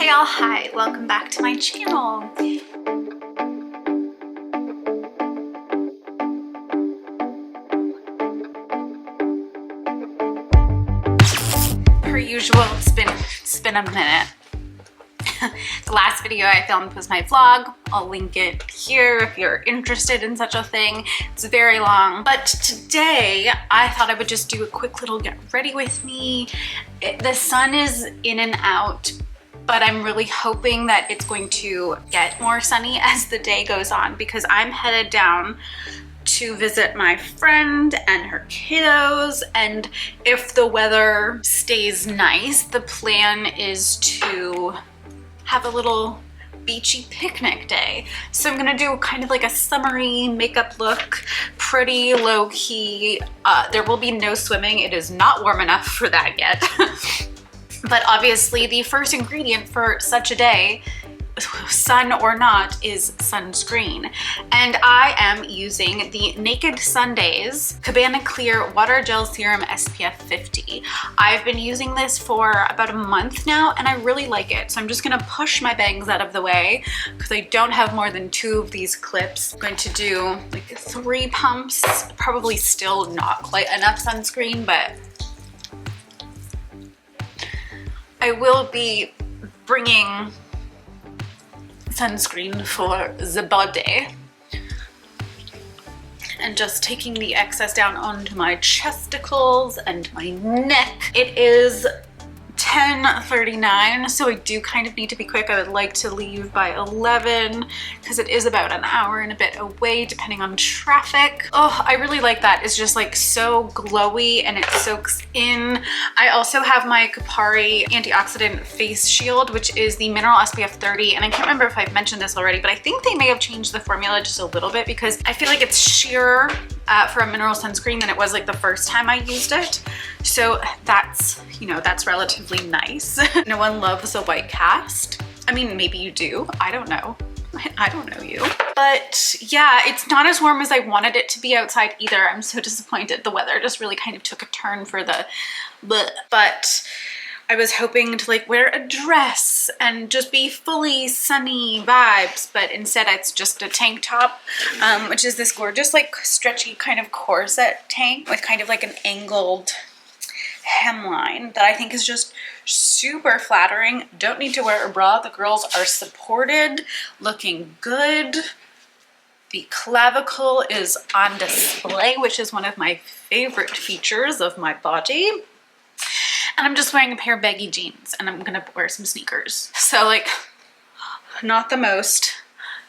Hey all, hi, welcome back to my channel. Per usual, it's been a minute. The last video I filmed was my vlog. I'll link it here if you're interested in such a thing. It's very long, but today I thought I would just do a quick little get ready with me. The sun is in and out, but I'm really hoping that it's going to get more sunny as the day goes on because I'm headed down to visit my friend and her kiddos, and if the weather stays nice, the plan is to have a little beachy picnic day. So I'm gonna do kind of like a summery makeup look, pretty low-key. There will be no swimming. It is not warm enough for that yet. But obviously the first ingredient for such a day, sun or not, is sunscreen. And I am using the Naked Sundays Cabana Clear Water Gel Serum SPF 50. I've been using this for about a month now and I really like it. So I'm just gonna push my bangs out of the way because I don't have more than 2 of these clips. I'm going to do like 3 pumps, probably still not quite enough sunscreen, but I will be bringing sunscreen for the body and just taking the excess down onto my chesticles and my neck. It is 10:39, so I do kind of need to be quick. I would like to leave by 11 because it is about an hour and a bit away depending on traffic. Oh, I really like that. It's just like so glowy and it soaks in. I also have my Kapari antioxidant face shield, which is the mineral SPF 30, and I can't remember if I've mentioned this already, but I think they may have changed the formula just a little bit because I feel like it's sheerer for a mineral sunscreen than it was like the first time I used it. So that's, you know, that's relatively nice. No one loves a white cast. I mean, maybe you do. I don't know. I don't know you. But yeah, it's not as warm as I wanted it to be outside either. I'm so disappointed. The weather just really kind of took a turn for the bleh. But I was hoping to like wear a dress and just be fully sunny vibes, but instead it's just a tank top, which is this gorgeous like stretchy kind of corset tank with kind of like an angled hemline that I think is just super flattering. Don't need to wear a bra. The girls are supported, looking good. The clavicle is on display, which is one of my favorite features of my body. And I'm just wearing a pair of baggy jeans and I'm gonna wear some sneakers. So like, not the most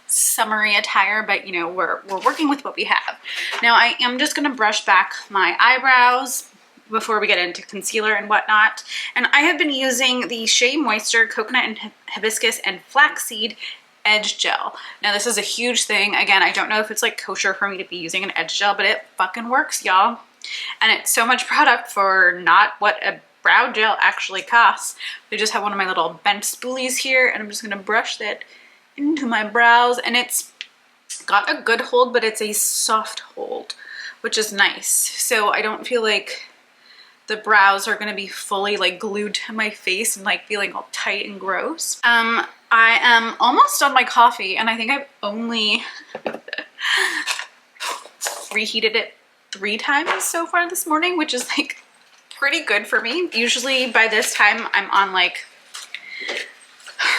summery attire, but you know, we're working with what we have. Now I am just gonna brush back my eyebrows before we get into concealer and whatnot. And I have been using the Shea Moisture Coconut and Hibiscus and Flaxseed Edge Gel. Now this is a huge thing. Again, I don't know if it's like kosher for me to be using an edge gel, but it fucking works, y'all. And it's so much product for not what a brow gel actually costs. I just have one of my little bent spoolies here and I'm just gonna brush that into my brows, and it's got a good hold, but it's a soft hold, which is nice. So I don't feel like the brows are gonna be fully like glued to my face and like feeling all tight and gross. I am almost on my coffee and I think I've only reheated it 3 times so far this morning, which is like pretty good for me. Usually by this time I'm on like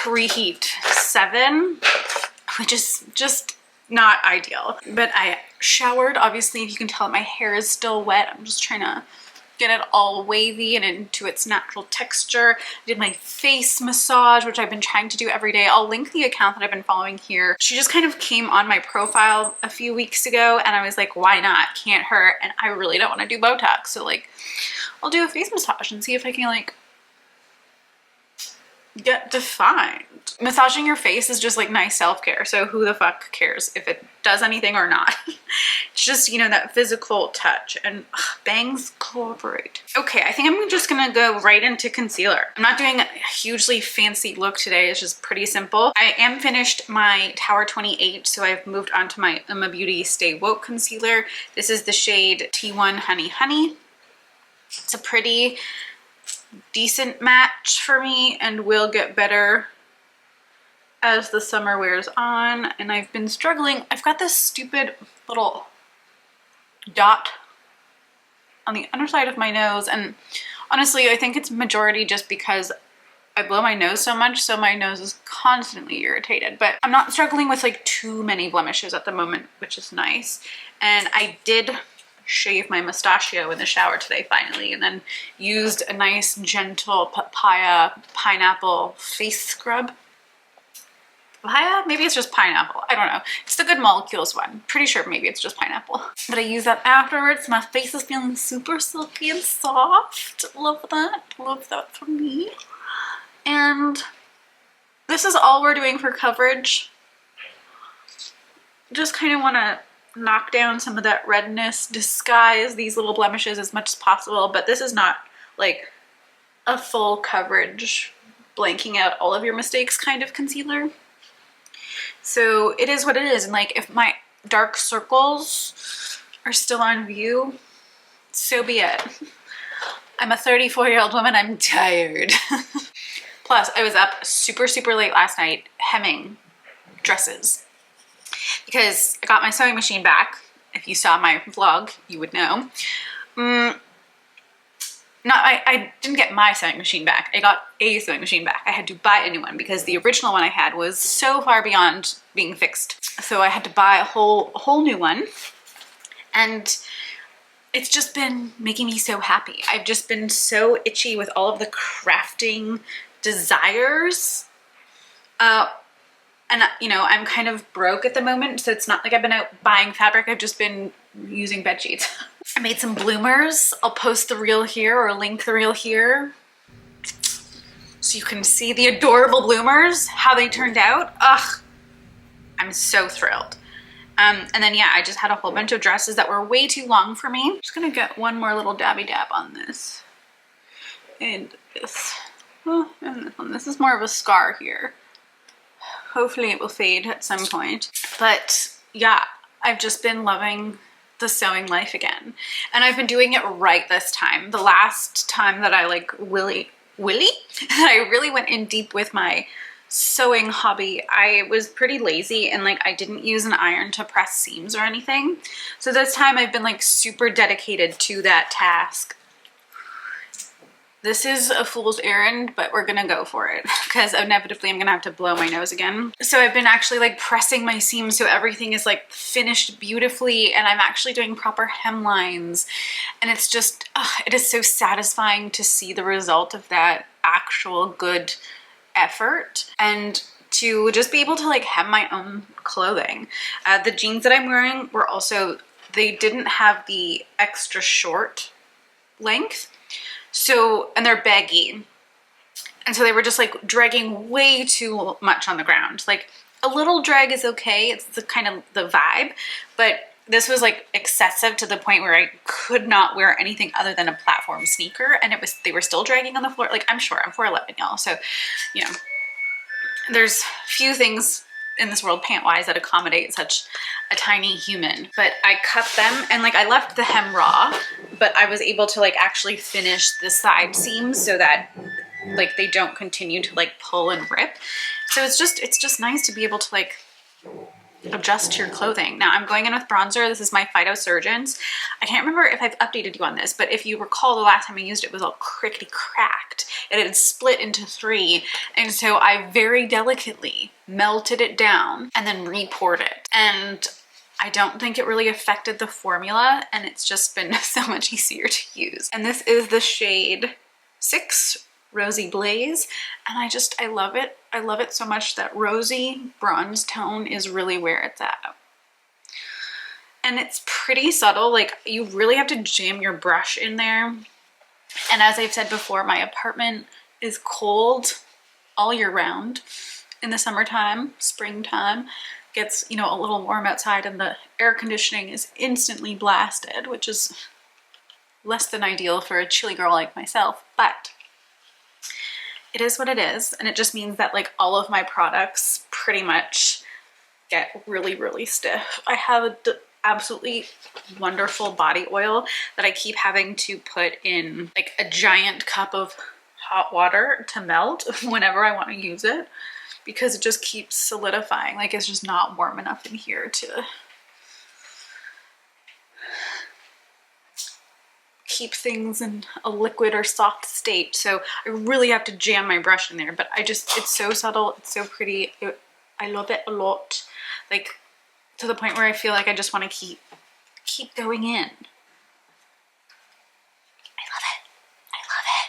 reheat 7, which is just not ideal. But I showered, obviously, if you can tell my hair is still wet. I'm just trying to get it all wavy and into its natural texture. I did my face massage, which I've been trying to do every day. I'll link the account that I've been following here. She just kind of came on my profile a few weeks ago and I was like, why not? Can't hurt. And I really don't want to do Botox. So like, I'll do a face massage and see if I can like get defined. Massaging your face is just like nice self-care, so who the fuck cares if it does anything or not? It's just, you know, that physical touch, and bangs cooperate. Okay, I think I'm just gonna go right into concealer. I'm not doing a hugely fancy look today. It's just pretty simple. I am finished my Tower 28, so I've moved on to my Uoma Beauty Stay Woke concealer. This is the shade T1 Honey Honey. It's a pretty decent match for me and will get better as the summer wears on, and I've been struggling. I've got this stupid little dot on the underside of my nose, and honestly I think it's majority just because I blow my nose so much, so my nose is constantly irritated. But I'm not struggling with like too many blemishes at the moment, which is nice. And I did shave my mustachio in the shower today finally, and then used a nice gentle papaya pineapple face scrub. Papaya? Maybe it's just pineapple. I don't know. It's the Good Molecules one. Pretty sure maybe it's just pineapple. But I use that afterwards. My face is feeling super silky and soft. Love that. Love that for me. And this is all we're doing for coverage. Just kind of want to knock down some of that redness, disguise these little blemishes as much as possible, but this is not like a full coverage, blanking out all of your mistakes kind of concealer. So it is what it is, and like if my dark circles are still on view, so be it. I'm a 34-year-old woman, I'm tired. Plus, I was up super late last night hemming dresses because I got my sewing machine back. If you saw my vlog, you would know. I didn't get my sewing machine back. I got a sewing machine back. I had to buy a new one because the original one I had was so far beyond being fixed. So I had to buy a whole new one. And it's just been making me so happy. I've just been so itchy with all of the crafting desires. And you know, I'm kind of broke at the moment, so it's not like I've been out buying fabric. I've just been using bed sheets. I made some bloomers. I'll post the reel here or link the reel here so you can see the adorable bloomers, how they turned out. Ugh, I'm so thrilled. And then yeah, I just had a whole bunch of dresses that were way too long for me. I'm just gonna get one more little dabby dab on this. And this. Oh, and this one. This is more of a scar here. Hopefully it will fade at some point. But yeah, I've just been loving the sewing life again. And I've been doing it right this time. The last time that I like that I really went in deep with my sewing hobby, I was pretty lazy and like I didn't use an iron to press seams or anything. So this time I've been like super dedicated to that task. This is a fool's errand, but we're gonna go for it because inevitably I'm gonna have to blow my nose again. So I've been actually like pressing my seams so everything is like finished beautifully, and I'm actually doing proper hemlines, and it's just, it is so satisfying to see the result of that actual good effort and to just be able to like hem my own clothing. The jeans that I'm wearing were also, they didn't have the extra short length. So, and they're baggy. And so they were just like dragging way too much on the ground. Like a little drag is okay. It's the kind of the vibe, but this was like excessive to the point where I could not wear anything other than a platform sneaker. And they were still dragging on the floor. Like I'm short, I'm 4'11", y'all. So, you know, there's few things in this world pant-wise that accommodate such a tiny human. But I cut them and like I left the hem raw, but I was able to like actually finish the side seams so that like they don't continue to like pull and rip. So it's just nice to be able to like adjust your clothing. Now I'm going in with bronzer. This is my Phytosurgeons. I can't remember if I've updated you on this, but if you recall the last time I used it, it was all crickety cracked. It had split into 3. And so I very delicately melted it down and then re-poured it. And I don't think it really affected the formula, and it's just been so much easier to use. And this is the shade 6 Rosy Blaze, and I love it. I love it so much. That rosy bronze tone is really where it's at. And it's pretty subtle. Like you really have to jam your brush in there. And as I've said before, my apartment is cold all year round. In the summertime, springtime, gets, you know, a little warm outside and the air conditioning is instantly blasted, which is less than ideal for a chilly girl like myself, but it is what it is. And it just means that like all of my products pretty much get really stiff. I have an absolutely wonderful body oil that I keep having to put in like a giant cup of hot water to melt whenever I want to use it, because it just keeps solidifying. Like it's just not warm enough in here to keep things in a liquid or soft state. So I really have to jam my brush in there, but it's so subtle, it's so pretty. I love it a lot, like to the point where I feel like I just want to keep going in.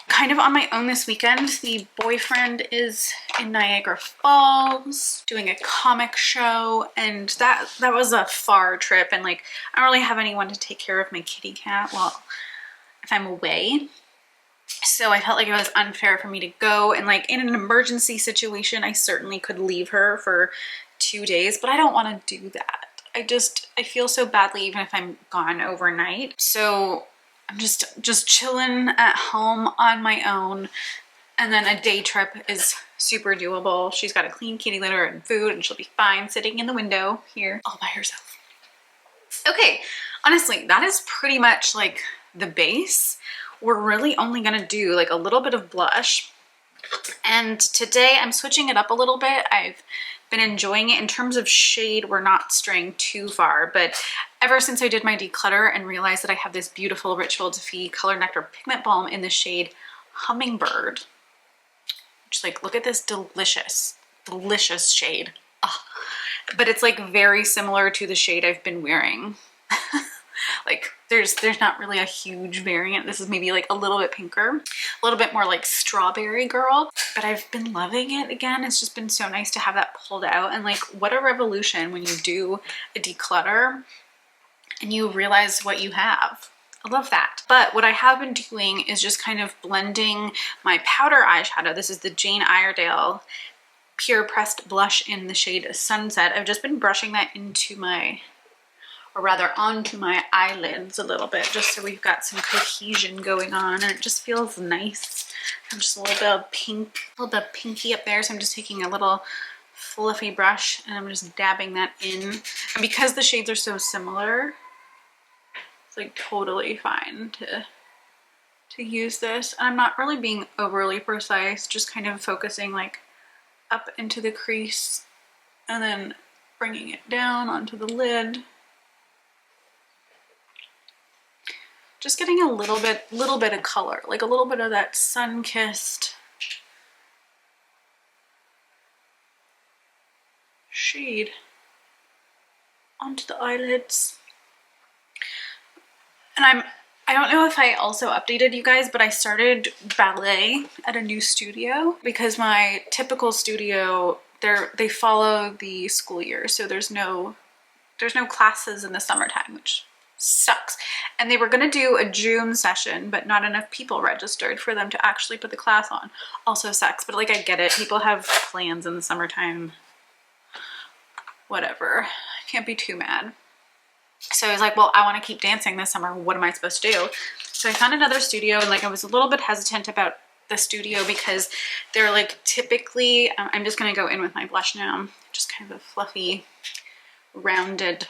Kind of on my own this weekend. The boyfriend is in Niagara Falls doing a comic show, and that was a far trip, and like I don't really have anyone to take care of my kitty cat well if I'm away, so I felt like it was unfair for me to go, and like in an emergency situation I certainly could leave her for 2 days, but I don't want to do that. I feel so badly even if I'm gone overnight, so I'm just chilling at home on my own, and then a day trip is super doable. She's got a clean kitty litter and food, and she'll be fine sitting in the window here all by herself. Okay, honestly, that is pretty much like the base. We're really only gonna do like a little bit of blush, and today I'm switching it up a little bit. I've been enjoying it. In terms of shade, we're not straying too far, but ever since I did my declutter and realized that I have this beautiful Ritual Defee Color Nectar Pigment Balm in the shade Hummingbird, which, like, look at this delicious shade. Oh, but it's like very similar to the shade I've been wearing. Like there's not really a huge variant. This is maybe like a little bit pinker, a little bit more like Strawberry Girl, but I've been loving it again. It's just been so nice to have that pulled out, and like what a revolution when you do a declutter and you realize what you have. I love that. But what I have been doing is just kind of blending my powder eyeshadow. This is the Jane Iredale Pure Pressed Blush in the shade Sunset. I've just been brushing that into my, or rather onto my eyelids a little bit, just so we've got some cohesion going on, and it just feels nice. I'm just a little bit of pink, a little bit pinky up there, so I'm just taking a little fluffy brush and I'm just dabbing that in. And because the shades are so similar, it's like totally fine to use this. And I'm not really being overly precise, just kind of focusing like up into the crease and then bringing it down onto the lid. Just getting a little bit of color, like a little bit of that sun-kissed shade onto the eyelids. And I don't know if I also updated you guys, but I started ballet at a new studio because my typical studio, they follow the school year, so there's no classes in the summertime, which sucks. And they were gonna do a June session, but not enough people registered for them to actually put the class on. Also sucks, but like I get it. People have plans in the summertime. Whatever. Can't be too mad. So I was like, well, I want to keep dancing this summer. What am I supposed to do? So I found another studio, and like I was a little bit hesitant about the studio because they're like typically, I'm just gonna go in with my blush now. Just kind of a fluffy, rounded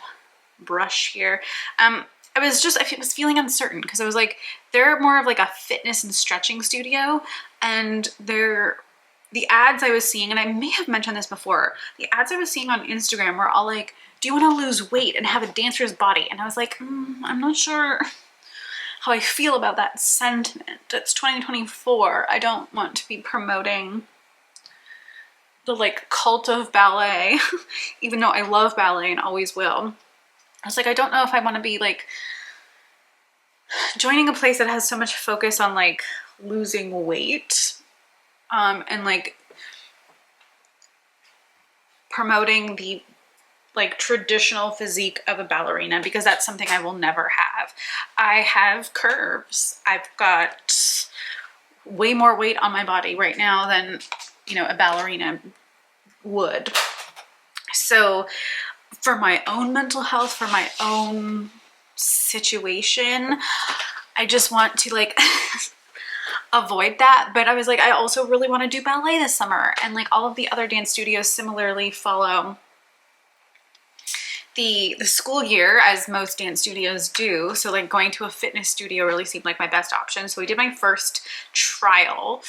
brush here. I was feeling uncertain because I was like, they're more of like a fitness and stretching studio, and the ads I was seeing, and I may have mentioned this before, the ads I was seeing on Instagram were all like, do you want to lose weight and have a dancer's body? And I was like, I'm not sure how I feel about that sentiment. It's 2024. I don't want to be promoting the like cult of ballet, even though I love ballet and always will. I was like, I don't know if I want to be like joining a place that has so much focus on like losing weight and like promoting the like traditional physique of a ballerina, because that's something I will never have. I have curves. I've got way more weight on my body right now than, you know, a ballerina would. So for my own mental health, for my own situation, I just want to like avoid that. But I was like, I also really want to do ballet this summer, and like all of the other dance studios similarly follow the school year, as most dance studios do. So like going to a fitness studio really seemed like my best option. So we did my first trial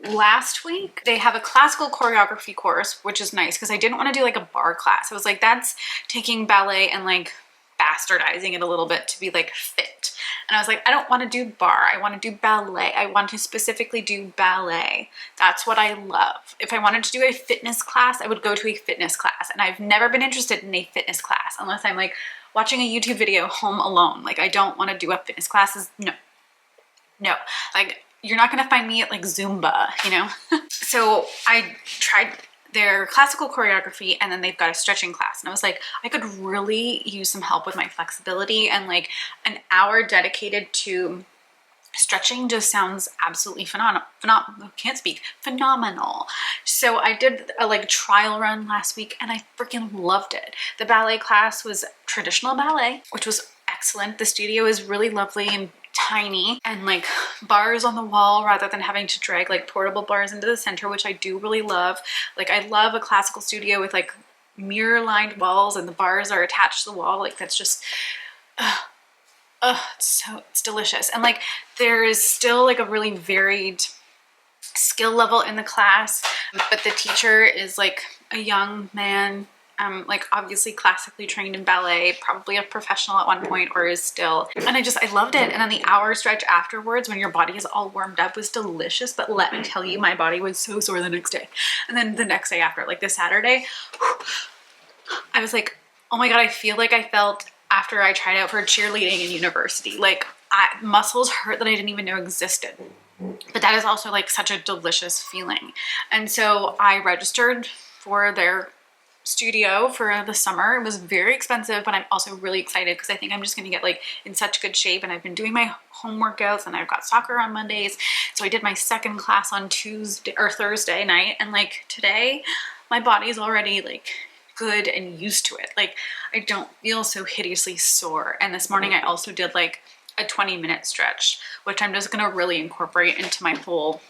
last week. They have a classical choreography course, which is nice because I didn't want to do like a bar class. I was like, that's taking ballet and like bastardizing it a little bit to be like fit. And I was like, I don't want to do bar. I want to do ballet. I want to specifically do ballet. That's what I love. If I wanted to do a fitness class, I would go to a fitness class. And I've never been interested in a fitness class unless I'm like watching a YouTube video home alone. Like I don't want to do a fitness classes. No, no. Like you're not going to find me at like Zumba, you know? So I tried their classical choreography, and then they've got a stretching class. And I was like, I could really use some help with my flexibility, and like an hour dedicated to stretching just sounds absolutely phenomenal. So I did a like trial run last week and I freaking loved it. The ballet class was traditional ballet, which was excellent. The studio is really lovely and tiny, and like bars on the wall rather than having to drag like portable bars into the center, which I do really love. Like I love a classical studio with like mirror lined walls and the bars are attached to the wall. Like that's just it's delicious. And like there is still like a really varied skill level in the class, but the teacher is like a young man, like obviously classically trained in ballet, probably a professional at one point or is still. And I loved it. And then the hour stretch afterwards when your body is all warmed up was delicious. But let me tell you, my body was so sore the next day. And then the next day after, like this Saturday, I was like, oh my God, I feel like I felt after I tried out for cheerleading in university. Like muscles hurt that I didn't even know existed. But that is also like such a delicious feeling. And so I registered for their studio for the summer. It was very expensive, but I'm also really excited because I think I'm just going to get like in such good shape. And I've been doing my home workouts and I've got soccer on Mondays. So I did my second class on Tuesday or Thursday night. And like today, my body's already like good and used to it. Like I don't feel so hideously sore. And this morning I also did like a 20-minute stretch, which I'm just going to really incorporate into my whole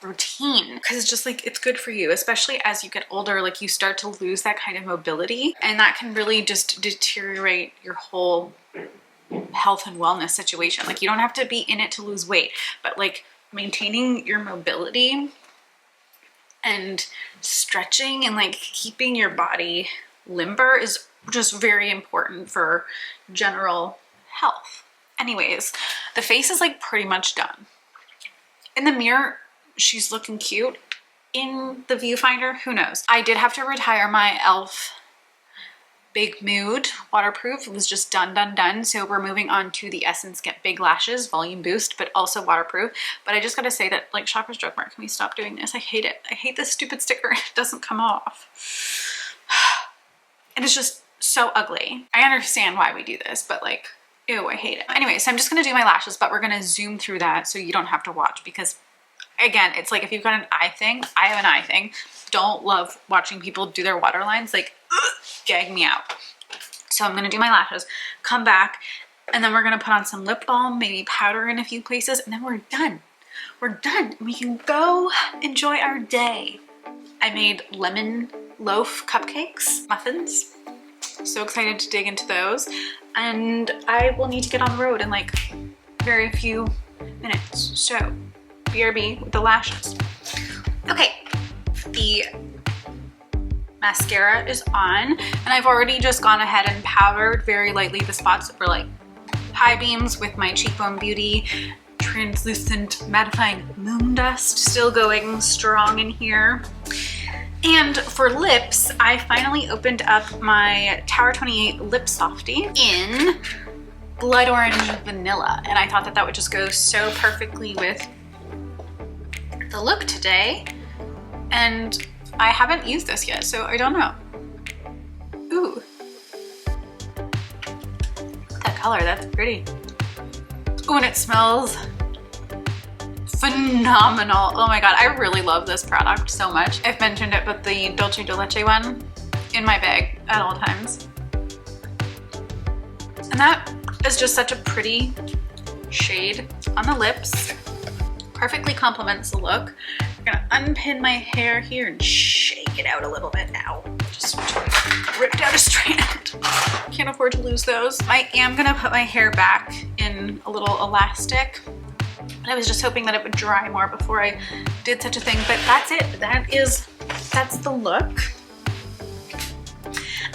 routine because it's just like it's good for you, especially as you get older. Like you start to lose that kind of mobility, and that can really just deteriorate your whole health and wellness situation. Like you don't have to be in it to lose weight, but like maintaining your mobility and stretching and like keeping your body limber is just very important for general health. Anyways, the face is like pretty much done. In the mirror, she's looking cute. In the viewfinder, who knows? I did have to retire my e.l.f. Big Mood waterproof. It was just done. So we're moving on to the Essence Get Big Lashes Volume Boost, but also waterproof. But I just gotta say that like Shoppers Drug Mart, can we stop doing this? I hate it. I hate this stupid sticker. It doesn't come off. And it's just so ugly. I understand why we do this, but like, ew, I hate it. Anyway, so I'm just gonna do my lashes, but we're gonna zoom through that so you don't have to watch, because again, it's like if you've got an eye thing, I have an eye thing. Don't love watching people do their waterlines, like gag me out. So I'm gonna do my lashes, come back, and then we're gonna put on some lip balm, maybe powder in a few places, and then we're done. We're done. We can go enjoy our day. I made lemon loaf cupcakes, muffins. So excited to dig into those. And I will need to get on the road in like very few minutes. So BRB with the lashes. Okay, the mascara is on, and I've already just gone ahead and powdered very lightly the spots that were like high beams with my Cheekbone Beauty translucent mattifying moon dust, still going strong in here. And for lips, I finally opened up my Tower 28 Lip Softy in Blood Orange Vanilla, and I thought that that would just go so perfectly with the look today. And I haven't used this yet, so I don't know. Ooh. That color, that's pretty. Ooh, and it smells phenomenal. Oh my God, I really love this product so much. I've mentioned it, but the Dulce de Leche one in my bag at all times. And that is just such a pretty shade on the lips. Perfectly complements the look. I'm gonna unpin my hair here and shake it out a little bit now. Just just ripped out a strand. Can't afford to lose those. I am gonna put my hair back in a little elastic. I was just hoping that it would dry more before I did such a thing, but that's it. That's the look.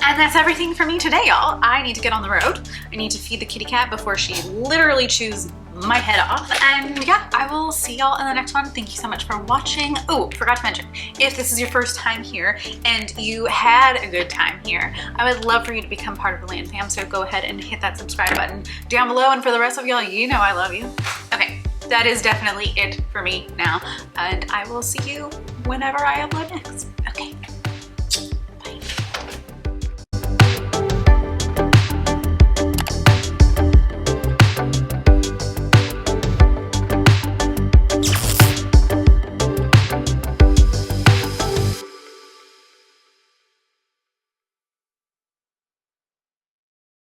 And that's everything for me today, y'all. I need to get on the road. I need to feed the kitty cat before she literally chews my head off. And yeah, I will see y'all in the next one. Thank you so much for watching. Oh, forgot to mention, if this is your first time here and you had a good time here, I would love for you to become part of the Land Fam. So go ahead and hit that subscribe button down below. And for the rest of y'all, you know I love you. Okay, that is definitely it for me now. And I will see you whenever I upload next. Okay.